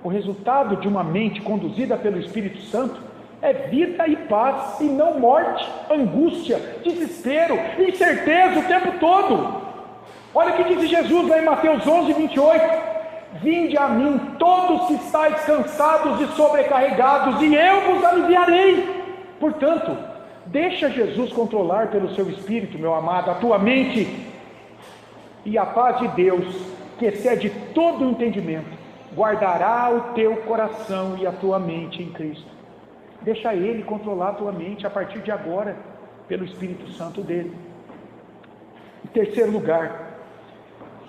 o resultado de uma mente conduzida pelo Espírito Santo é vida e paz, e não morte, angústia, desespero, incerteza o tempo todo. Olha o que diz Jesus lá em Mateus 11, 28. Vinde a mim todos que estáis cansados e sobrecarregados, e eu vos aliviarei. Portanto, deixa Jesus controlar pelo seu Espírito, meu amado, a tua mente, e a paz de Deus, que excede todo o entendimento, guardará o teu coração e a tua mente em Cristo. Deixa Ele controlar a tua mente a partir de agora, pelo Espírito Santo dele. Em terceiro lugar,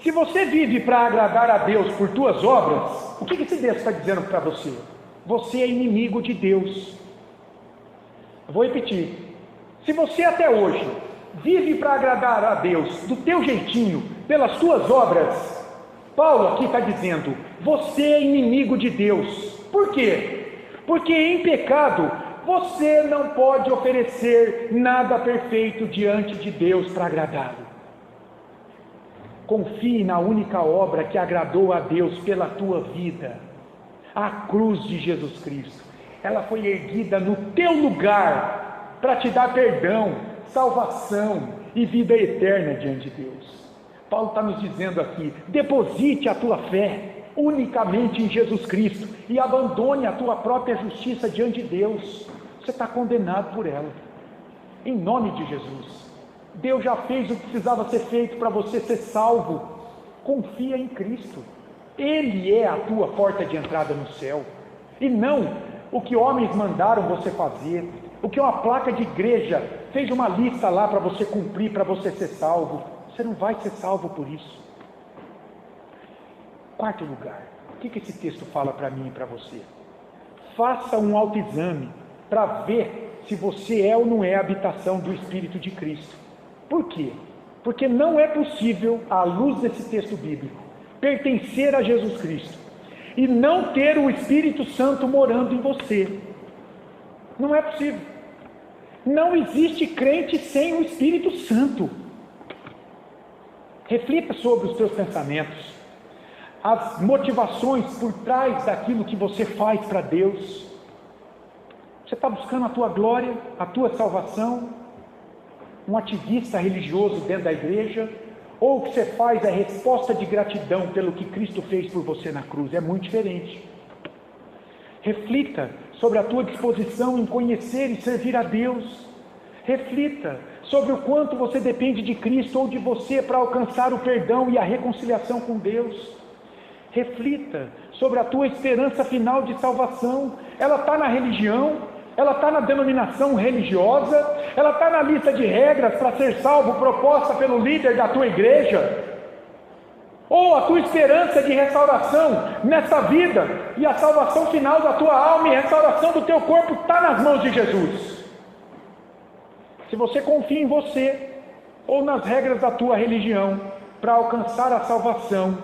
se você vive para agradar a Deus por tuas obras, o que esse texto está dizendo para você? Você é inimigo de Deus. Eu vou repetir. Se você até hoje vive para agradar a Deus do teu jeitinho, pelas tuas obras, Paulo aqui está dizendo, você é inimigo de Deus. Por quê? Porque em pecado, você não pode oferecer nada perfeito diante de Deus para agradá-lo. Confie na única obra que agradou a Deus pela tua vida, a cruz de Jesus Cristo. Ela foi erguida no teu lugar, para te dar perdão, salvação e vida eterna diante de Deus. Paulo está nos dizendo aqui, deposite a tua fé unicamente em Jesus Cristo, e abandone a tua própria justiça diante de Deus. Você está condenado por ela, em nome de Jesus. Deus já fez o que precisava ser feito para você ser salvo. Confia em Cristo, Ele é a tua porta de entrada no céu, e não o que homens mandaram você fazer, o que uma placa de igreja fez uma lista lá para você cumprir, para você ser salvo. Você não vai ser salvo por isso. Quarto lugar, o que esse texto fala para mim e para você? Faça um autoexame para ver se você é ou não é a habitação do Espírito de Cristo. Por quê? Porque não é possível, à luz desse texto bíblico, pertencer a Jesus Cristo e não ter o Espírito Santo morando em você. Não é possível. Não existe crente sem o Espírito Santo. Reflita sobre os seus pensamentos, as motivações por trás daquilo que você faz para Deus. Você está buscando a tua glória, a tua salvação, um ativista religioso dentro da igreja, ou o que você faz é resposta de gratidão pelo que Cristo fez por você na cruz? É muito diferente. Reflita sobre a tua disposição em conhecer e servir a Deus. Reflita sobre o quanto você depende de Cristo ou de você para alcançar o perdão e a reconciliação com Deus. Reflita sobre a tua esperança final de salvação. Ela está na religião? Ela está na denominação religiosa? Ela está na lista de regras para ser salvo proposta pelo líder da tua igreja? Ou a tua esperança de restauração nessa vida e a salvação final da tua alma e restauração do teu corpo está nas mãos de Jesus? Se você confia em você ou nas regras da tua religião para alcançar a salvação,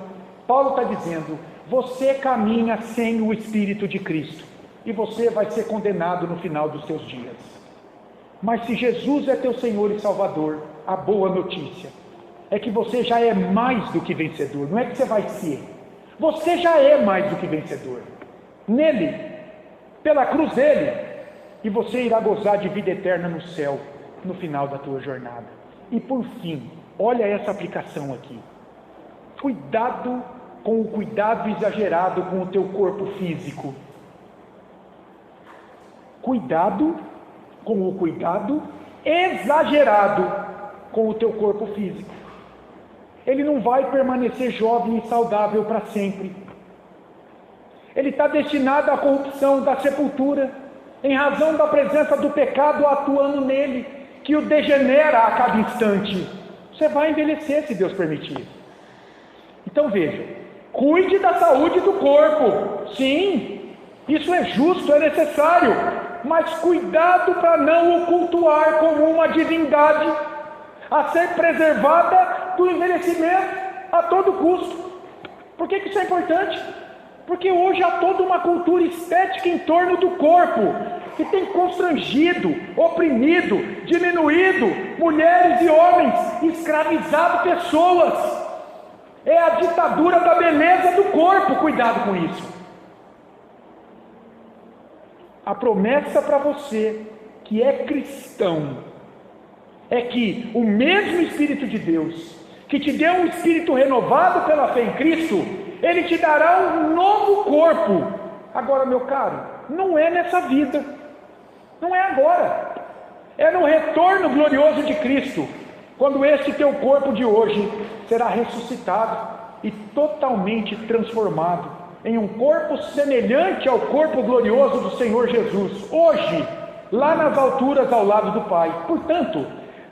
Paulo está dizendo, você caminha sem o Espírito de Cristo e você vai ser condenado no final dos seus dias. Mas se Jesus é teu Senhor e Salvador, a boa notícia é que você já é mais do que vencedor. Não é que você vai ser, você já é mais do que vencedor nele, pela cruz dele, e você irá gozar de vida eterna no céu no final da tua jornada. E por fim, olha essa aplicação aqui. Cuidado com o cuidado exagerado com o teu corpo físico. Cuidado com o cuidado exagerado com o teu corpo físico. Ele não vai permanecer jovem e saudável para sempre. Ele está destinado à corrupção, da sepultura, em razão da presença do pecado atuando nele, que o degenera a cada instante. Você vai envelhecer, se Deus permitir. Então veja, cuide da saúde do corpo. Sim, isso é justo, é necessário, mas cuidado para não o cultuar como uma divindade a ser preservada do envelhecimento a todo custo. Por que isso é importante? Porque hoje há toda uma cultura estética em torno do corpo, que tem constrangido, oprimido, diminuído mulheres e homens, escravizado pessoas. É a ditadura da beleza do corpo, cuidado com isso. A promessa para você que é cristão é que o mesmo Espírito de Deus, que te deu um espírito renovado pela fé em Cristo, Ele te dará um novo corpo. Agora, meu caro, não é nessa vida, não é agora, é no retorno glorioso de Cristo, quando este teu corpo de hoje será ressuscitado e totalmente transformado em um corpo semelhante ao corpo glorioso do Senhor Jesus, hoje, lá nas alturas ao lado do Pai. Portanto,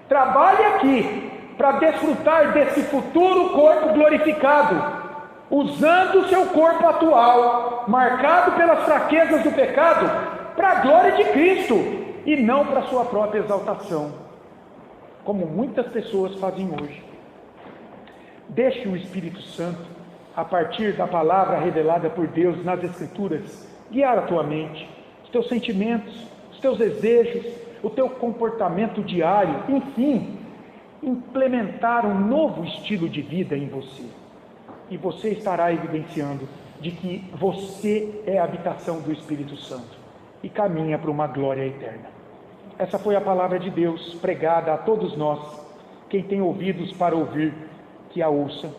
trabalhe aqui para desfrutar desse futuro corpo glorificado, usando o seu corpo atual, marcado pelas fraquezas do pecado, para a glória de Cristo e não para a sua própria exaltação, como muitas pessoas fazem hoje. Deixe o Espírito Santo, a partir da palavra revelada por Deus nas Escrituras, guiar a tua mente, os teus sentimentos, os teus desejos, o teu comportamento diário, enfim, implementar um novo estilo de vida em você. E você estará evidenciando de que você é a habitação do Espírito Santo e caminha para uma glória eterna. Essa foi a palavra de Deus pregada a todos nós. Quem tem ouvidos para ouvir, que a ouça.